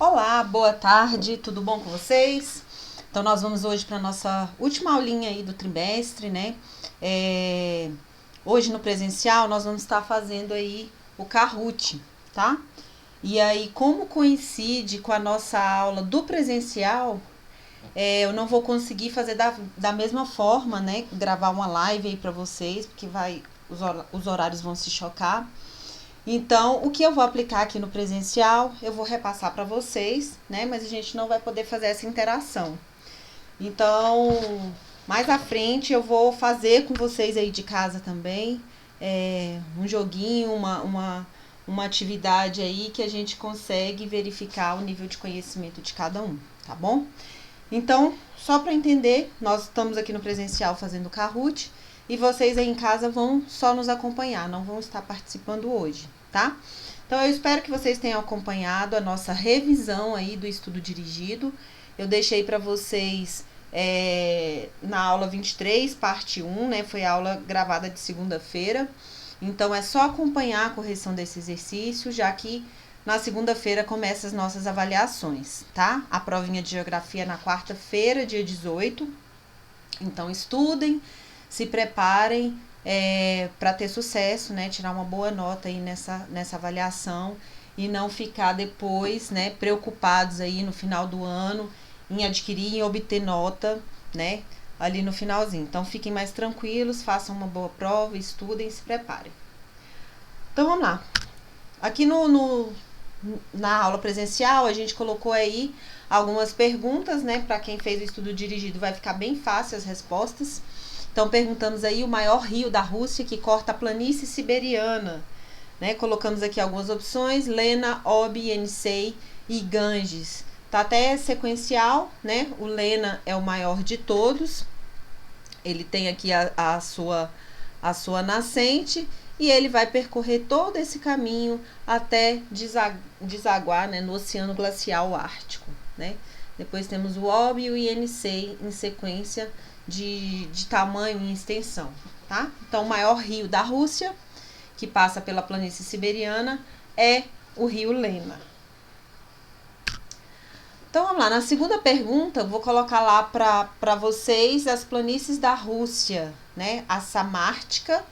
Olá, boa tarde, tudo bom com vocês? Então, nós vamos hoje para a nossa última aulinha aí do trimestre, né? Hoje no presencial nós vamos estar fazendo aí o Kahoot, tá? E aí, como coincide com a nossa aula do presencial, eu não vou conseguir fazer da mesma forma, né? Gravar uma live aí para vocês, porque os horários vão se chocar. Então, o que eu vou aplicar aqui no presencial, eu vou repassar para vocês, né? Mas a gente não vai poder fazer essa interação. Então, mais à frente eu vou fazer com vocês aí de casa também um joguinho, uma atividade aí que a gente consegue verificar o nível de conhecimento de cada um, tá bom? Então, só para entender, nós estamos aqui no presencial fazendo o Kahoot e vocês aí em casa vão só nos acompanhar, não vão estar participando hoje, tá? Então, eu espero que vocês tenham acompanhado a nossa revisão aí do estudo dirigido. Eu deixei para vocês na aula 23, parte 1, né? Foi a aula gravada de segunda-feira. Então, é só acompanhar a correção desse exercício, já que na segunda-feira começam as nossas avaliações, tá? A provinha de geografia na quarta-feira, dia 18. Então, estudem, se preparem para ter sucesso, né? Tirar uma boa nota aí nessa avaliação e não ficar depois, né, preocupados aí no final do ano em adquirir e obter nota, né, ali no finalzinho. Então, fiquem mais tranquilos, façam uma boa prova, estudem e se preparem. Então, vamos lá. Aqui na aula presencial, a gente colocou aí algumas perguntas, né? Para quem fez o estudo dirigido, vai ficar bem fácil as respostas. Então, perguntamos aí o maior rio da Rússia que corta a planície siberiana, né? Colocamos aqui algumas opções: Lena, Oby, Yenisei e Ganges. Tá até sequencial, né? O Lena é o maior de todos. Ele tem aqui a sua nascente e ele vai percorrer todo esse caminho até desaguar, né, no Oceano Glacial Ártico, né? Depois temos o Oby e o Yenisei em sequência de tamanho e extensão, tá? Então, o maior rio da Rússia, que passa pela planície siberiana, é o rio Lena. Então, vamos lá. Na segunda pergunta, vou colocar lá para vocês as planícies da Rússia, né? A Samártica,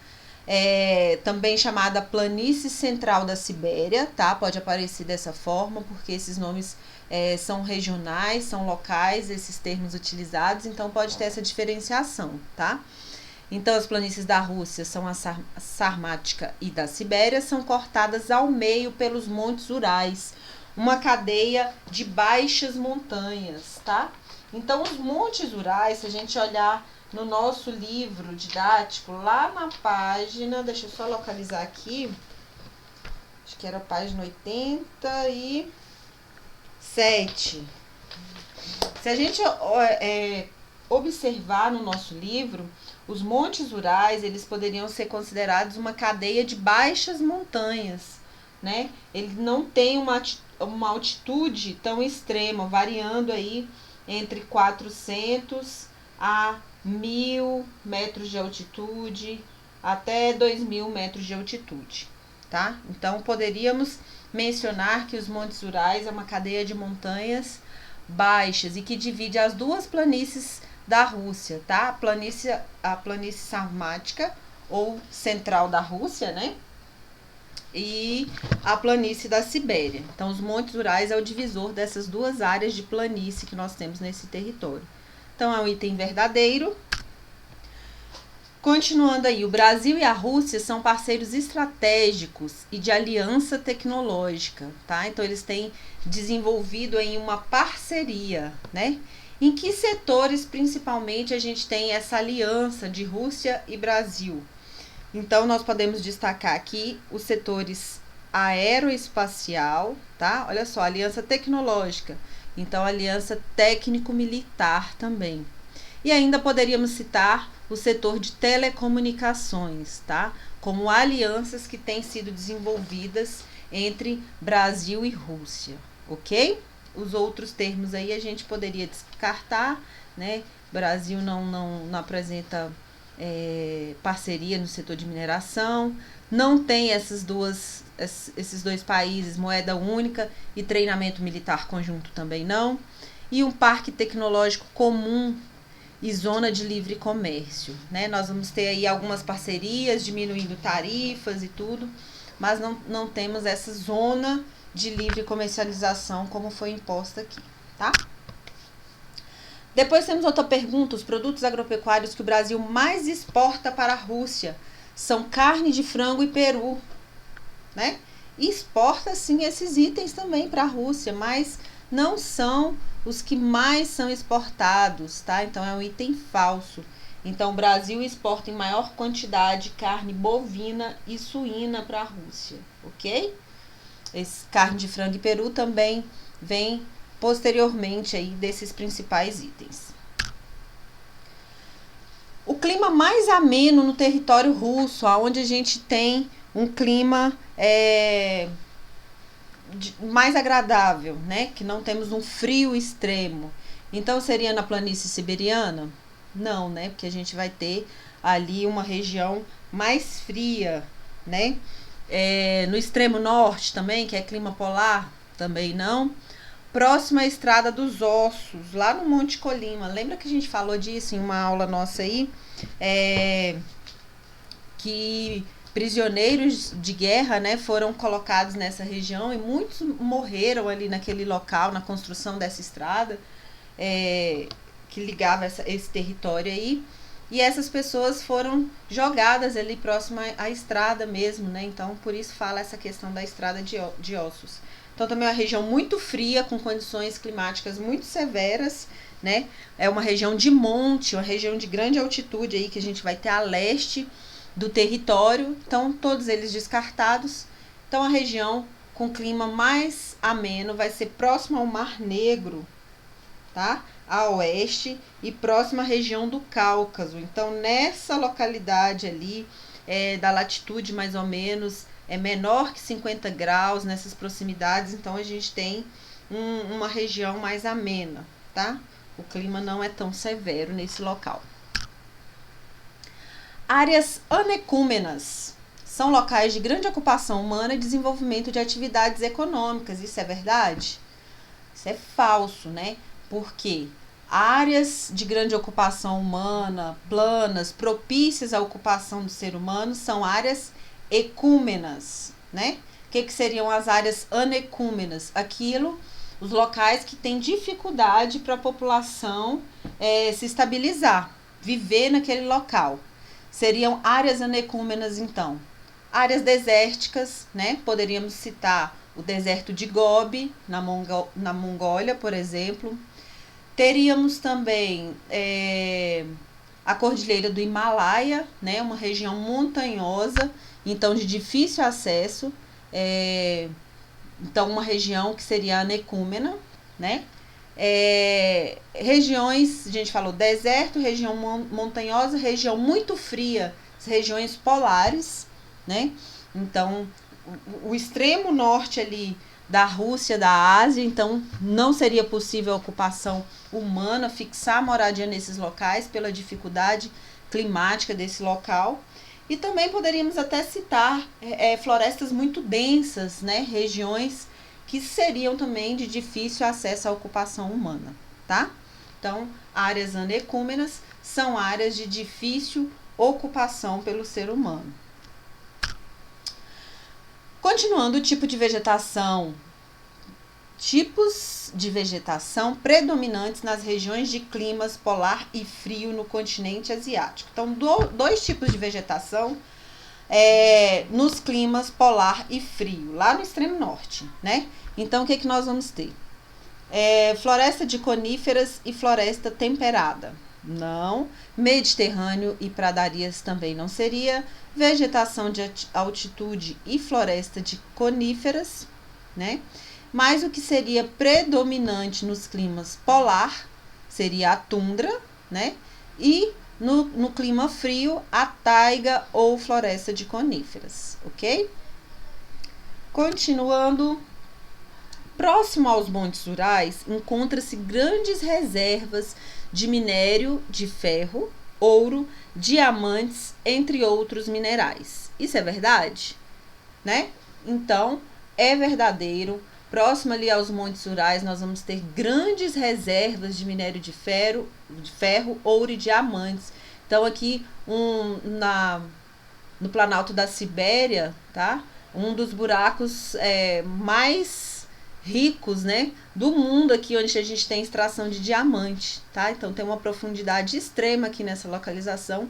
também chamada planície central da Sibéria, tá? Pode aparecer dessa forma, porque esses nomes são regionais, são locais, esses termos utilizados, então pode ter essa diferenciação, tá? Então, as planícies da Rússia são a Sarmática e da Sibéria, são cortadas ao meio pelos montes Urais, uma cadeia de baixas montanhas, tá? Então, os montes Urais, se a gente olhar no nosso livro didático, lá na página, deixa eu só localizar aqui, acho que era a página 87. Se a gente observar no nosso livro, os montes Urais, eles poderiam ser considerados uma cadeia de baixas montanhas, né? Ele não tem uma altitude tão extrema, variando aí entre 400 a 1.000 metros de altitude, até 2.000 metros de altitude, tá? Então, poderíamos mencionar que os montes Urais é uma cadeia de montanhas baixas e que divide as duas planícies da Rússia, tá? A planície sarmática ou central da Rússia, né? E a planície da Sibéria. Então, os montes Urais é o divisor dessas duas áreas de planície que nós temos nesse território. Então, é um item verdadeiro. Continuando aí, o Brasil e a Rússia são parceiros estratégicos e de aliança tecnológica, tá? Então, eles têm desenvolvido aí uma parceria, né? Em que setores, principalmente, a gente tem essa aliança de Rússia e Brasil? Então, nós podemos destacar aqui os setores aeroespacial, tá? Olha só, aliança tecnológica. Então, aliança técnico-militar também. E ainda poderíamos citar o setor de telecomunicações, tá? Como alianças que têm sido desenvolvidas entre Brasil e Rússia, ok? Os outros termos aí a gente poderia descartar, né? Brasil não apresenta parceria no setor de mineração, não tem esses dois esses dois países, moeda única e treinamento militar conjunto também não. E um parque tecnológico comum e zona de livre comércio, né? Nós vamos ter aí algumas parcerias, diminuindo tarifas e tudo, mas não temos essa zona de livre comercialização como foi imposta aqui, tá? Depois temos outra pergunta: os produtos agropecuários que o Brasil mais exporta para a Rússia são carne de frango e peru, né? Exporta sim esses itens também para a Rússia, mas não são os que mais são exportados, tá? Então é um item falso. Então o Brasil exporta em maior quantidade carne bovina e suína para a Rússia, ok? Esse carne de frango e peru também vem posteriormente aí desses principais itens. O clima mais ameno no território russo, onde a gente tem um clima mais agradável, né? Que não temos um frio extremo. Então seria na planície siberiana? Não, né? Porque a gente vai ter ali uma região mais fria, né? No extremo norte também, que é clima polar, também não. Próxima à Estrada dos Ossos, lá no Monte Colima. Lembra que a gente falou disso em uma aula nossa aí? Que prisioneiros de guerra, né, foram colocados nessa região e muitos morreram ali naquele local, na construção dessa estrada que ligava esse território aí. E essas pessoas foram jogadas ali próximo à estrada mesmo, né? Então, por isso fala essa questão da estrada de ossos. Então, também é uma região muito fria, com condições climáticas muito severas, né? É uma região de monte, uma região de grande altitude aí que a gente vai ter a leste do território. Então, todos eles descartados. Então, a região com clima mais ameno vai ser próxima ao Mar Negro, tá? A oeste e próxima à região do Cáucaso. Então, nessa localidade ali, da latitude mais ou menos, é menor que 50 graus nessas proximidades. Então, a gente tem uma região mais amena, tá? O clima não é tão severo nesse local. Áreas anecúmenas são locais de grande ocupação humana e desenvolvimento de atividades econômicas. Isso é verdade? Isso é falso, né? Porque áreas de grande ocupação humana, planas, propícias à ocupação do ser humano, são áreas ecúmenas, né? O que seriam as áreas anecúmenas? Os locais que têm dificuldade para a população se estabilizar, viver naquele local. Seriam áreas anecúmenas, então. Áreas desérticas, né? Poderíamos citar o deserto de Gobi, na Mongólia, por exemplo. Teríamos também a Cordilheira do Himalaia, né? Uma região montanhosa, então de difícil acesso. Então, uma região que seria anecúmena, né? Regiões, a gente falou deserto, região montanhosa, região muito fria, regiões polares, né? Então, o extremo norte ali da Rússia, da Ásia, então não seria possível a ocupação humana, fixar a moradia nesses locais pela dificuldade climática desse local. E também poderíamos até citar florestas muito densas, né? Regiões que seriam também de difícil acesso à ocupação humana, tá? Então, áreas anecúmenas são áreas de difícil ocupação pelo ser humano. Continuando, tipos de vegetação predominantes nas regiões de climas polar e frio no continente asiático. Então, dois tipos de vegetação nos climas polar e frio, lá no extremo norte, né? Então, o que nós vamos ter? Floresta de coníferas e floresta temperada. Não. Mediterrâneo e pradarias também não seria. Vegetação de altitude e floresta de coníferas, né? Mas o que seria predominante nos climas polar seria a tundra, né? E no clima frio, a taiga ou floresta de coníferas, ok? Continuando, próximo aos montes Urais, encontra-se grandes reservas de minério de ferro, ouro, diamantes, entre outros minerais. Isso é verdade, né? Então, é verdadeiro. Próximo ali aos Montes Urais, nós vamos ter grandes reservas de minério de ferro, ouro e diamantes. Então, aqui no Planalto da Sibéria, tá? Um dos buracos mais ricos, né, do mundo aqui, onde a gente tem extração de diamante, tá? Então, tem uma profundidade extrema aqui nessa localização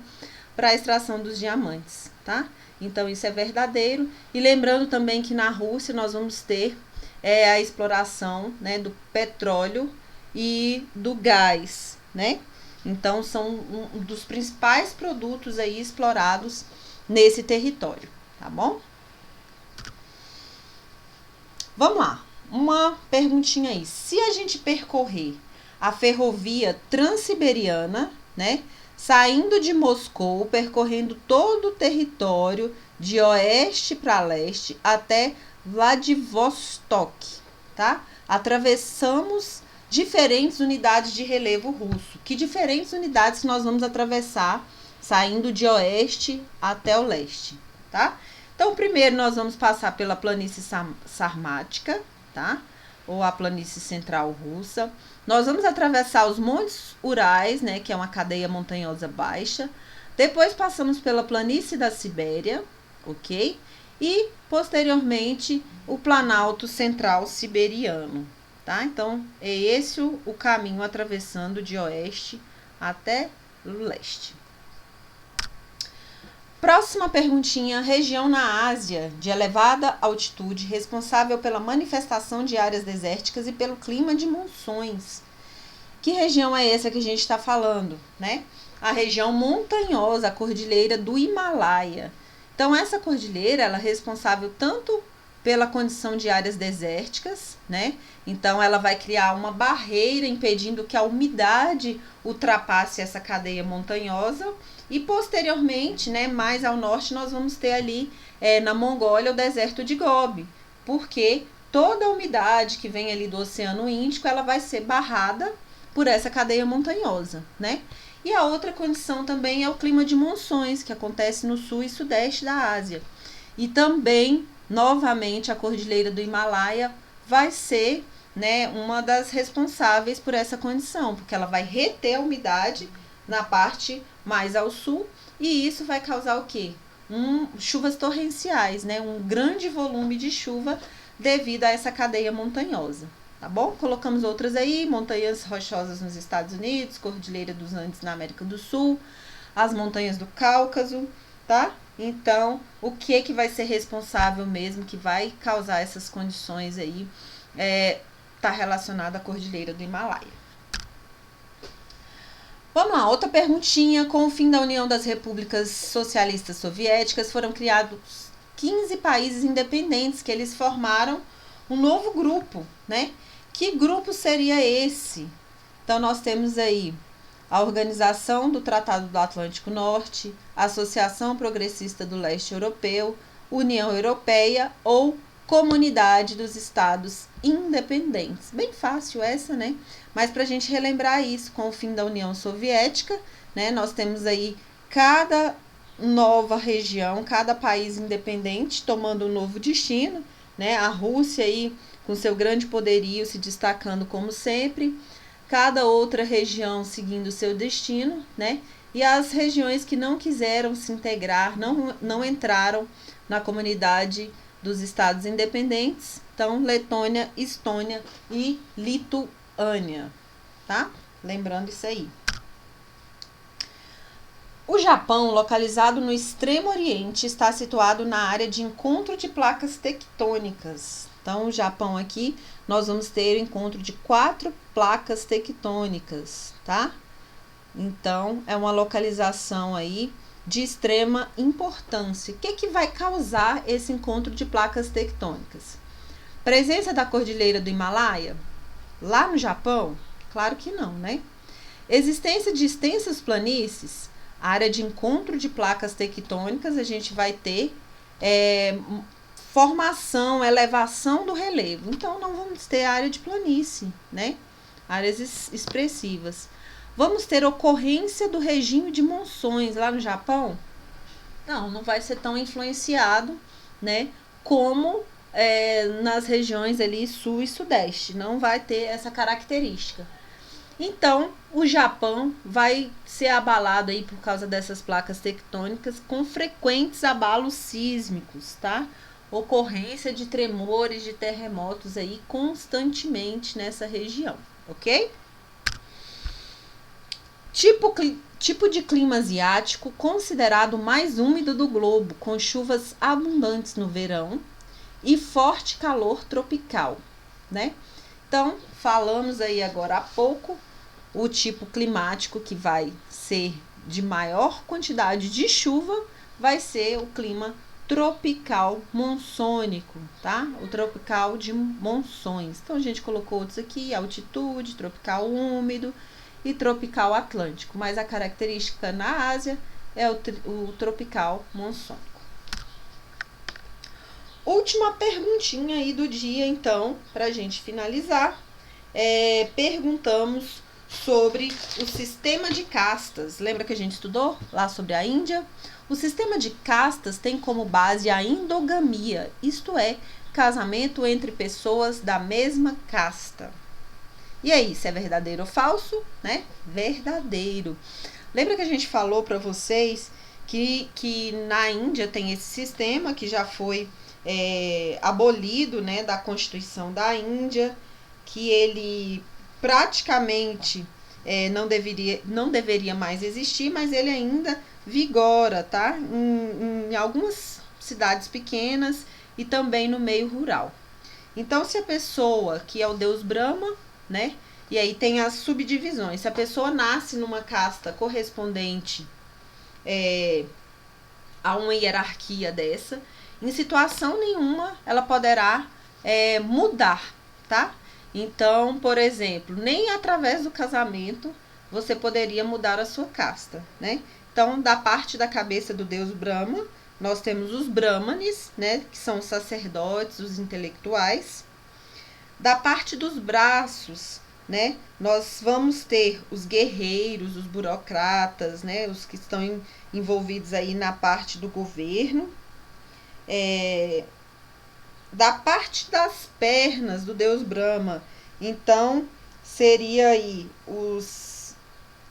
para a extração dos diamantes, tá? Então, isso é verdadeiro. E lembrando também que na Rússia nós vamos ter a exploração, né, do petróleo e do gás, né? Então, são um dos principais produtos aí explorados nesse território, tá bom? Vamos lá, uma perguntinha aí. Se a gente percorrer a ferrovia Transiberiana, né, saindo de Moscou, percorrendo todo o território de oeste para leste até Vladivostok, tá? Atravessamos diferentes unidades de relevo russo. Que diferentes unidades nós vamos atravessar saindo de oeste até o leste, tá? Então, primeiro nós vamos passar pela planície sarmática, tá? Ou a planície central russa. Nós vamos atravessar os Montes Urais, né, que é uma cadeia montanhosa baixa. Depois passamos pela planície da Sibéria, ok? E, posteriormente, o Planalto Central Siberiano, tá? Então, é esse o caminho atravessando de oeste até o leste. Próxima perguntinha. Região na Ásia de elevada altitude, responsável pela manifestação de áreas desérticas e pelo clima de monções. Que região é essa que a gente está falando, né? A região montanhosa, a cordilheira do Himalaia. Então, essa cordilheira, ela é responsável tanto pela condição de áreas desérticas, né? Então, ela vai criar uma barreira impedindo que a umidade ultrapasse essa cadeia montanhosa. E, posteriormente, né, mais ao norte, nós vamos ter ali, na Mongólia, o deserto de Gobi. Porque toda a umidade que vem ali do Oceano Índico, ela vai ser barrada por essa cadeia montanhosa, né? E a outra condição também é o clima de monções, que acontece no sul e sudeste da Ásia. E também, novamente, a cordilheira do Himalaia vai ser, né, uma das responsáveis por essa condição, porque ela vai reter a umidade na parte mais ao sul, e isso vai causar o quê? Chuvas torrenciais, né? Um grande volume de chuva devido a essa cadeia montanhosa. Tá bom? Colocamos outras aí, montanhas rochosas nos Estados Unidos, Cordilheira dos Andes na América do Sul, as montanhas do Cáucaso, tá? Então, o que vai ser responsável mesmo, que vai causar essas condições aí, tá relacionado à Cordilheira do Himalaia. Vamos lá, outra perguntinha. Com o fim da União das Repúblicas Socialistas Soviéticas, foram criados 15 países independentes, que eles formaram um novo grupo, né? Que grupo seria esse? Então, nós temos aí a Organização do Tratado do Atlântico Norte, Associação Progressista do Leste Europeu, União Europeia ou Comunidade dos Estados Independentes. Bem fácil essa, né? Mas para a gente relembrar isso, com o fim da União Soviética, né, nós temos aí cada nova região, cada país independente tomando um novo destino, né? A Rússia aí com seu grande poderio se destacando como sempre, cada outra região seguindo seu destino, né? E as regiões que não quiseram se integrar, não entraram na comunidade dos estados independentes, então Letônia, Estônia e Lituânia, tá? Lembrando isso aí. O Japão, localizado no Extremo Oriente, está situado na área de encontro de placas tectônicas. Então, o Japão aqui, nós vamos ter o encontro de 4 placas tectônicas, tá? Então, é uma localização aí de extrema importância. O que vai causar esse encontro de placas tectônicas? Presença da Cordilheira do Himalaia? Lá no Japão? Claro que não, né? Existência de extensas planícies? Área de encontro de placas tectônicas, a gente vai ter formação, elevação do relevo. Então, não vamos ter área de planície, né? Áreas expressivas. Vamos ter ocorrência do regime de monções lá no Japão? Não vai ser tão influenciado, né, como nas regiões ali sul e sudeste, não vai ter essa característica. Então, o Japão vai ser abalado aí por causa dessas placas tectônicas com frequentes abalos sísmicos, tá? Ocorrência de tremores, de terremotos aí constantemente nessa região, ok? Tipo de clima asiático considerado mais úmido do globo, com chuvas abundantes no verão e forte calor tropical, né? Então, falamos aí agora há pouco o tipo climático que vai ser de maior quantidade de chuva, vai ser o clima tropical monsônico, tá? O tropical de monções. Então, a gente colocou outros aqui, altitude, tropical úmido e tropical atlântico, mas a característica na Ásia é o tropical monsônico. Última perguntinha aí do dia, então, para a gente finalizar. Perguntamos sobre o sistema de castas. Lembra que a gente estudou lá sobre a Índia? O sistema de castas tem como base a endogamia, isto é, casamento entre pessoas da mesma casta. E aí, se é verdadeiro ou falso, né? Verdadeiro. Lembra que a gente falou para vocês que na Índia tem esse sistema que já foi abolido, né, da Constituição da Índia, que ele praticamente não deveria mais existir, mas ele ainda vigora, tá? Em algumas cidades pequenas e também no meio rural. Então, se a pessoa, que é o deus Brahma, né? E aí tem as subdivisões. Se a pessoa nasce numa casta correspondente a uma hierarquia dessa, em situação nenhuma ela poderá mudar, tá? Então, por exemplo, nem através do casamento você poderia mudar a sua casta, né? Então, da parte da cabeça do deus Brahma, nós temos os Brahmanes, né? Que são os sacerdotes, os intelectuais. Da parte dos braços, né, nós vamos ter os guerreiros, os burocratas, né, os que estão envolvidos aí na parte do governo. Da parte das pernas do deus Brahma, então seria aí os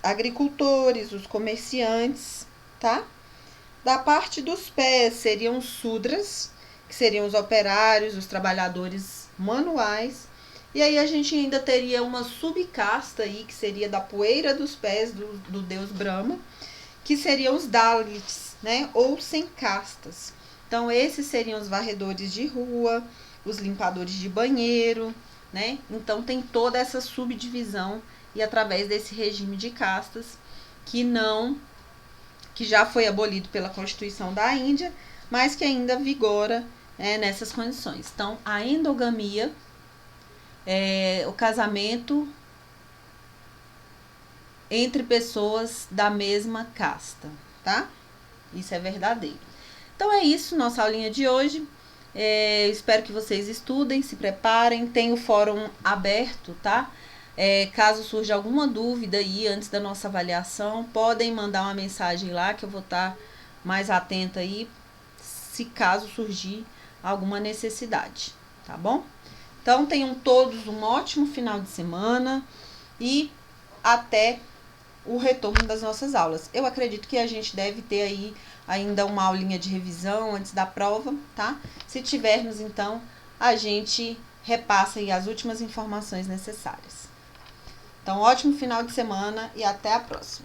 agricultores, os comerciantes, tá? Da parte dos pés seriam os Sudras, que seriam os operários, os trabalhadores manuais. E aí a gente ainda teria uma subcasta aí, que seria da poeira dos pés do deus Brahma, que seriam os Dalits, né? Ou sem castas. Então, esses seriam os varredores de rua, os limpadores de banheiro, né? Então, tem toda essa subdivisão e através desse regime de castas que já foi abolido pela Constituição da Índia, mas que ainda vigora nessas condições. Então, a endogamia, o casamento entre pessoas da mesma casta, tá? Isso é verdadeiro. Então é isso, nossa aulinha de hoje. Espero que vocês estudem, se preparem. Tem o fórum aberto, tá? Caso surja alguma dúvida aí antes da nossa avaliação, podem mandar uma mensagem lá que eu vou estar mais atenta aí, se caso surgir alguma necessidade, tá bom? Então tenham todos um ótimo final de semana e até o retorno das nossas aulas. Eu acredito que a gente deve ter aí ainda uma aulinha de revisão antes da prova, tá? Se tivermos, então, a gente repassa aí as últimas informações necessárias. Então, ótimo final de semana e até a próxima.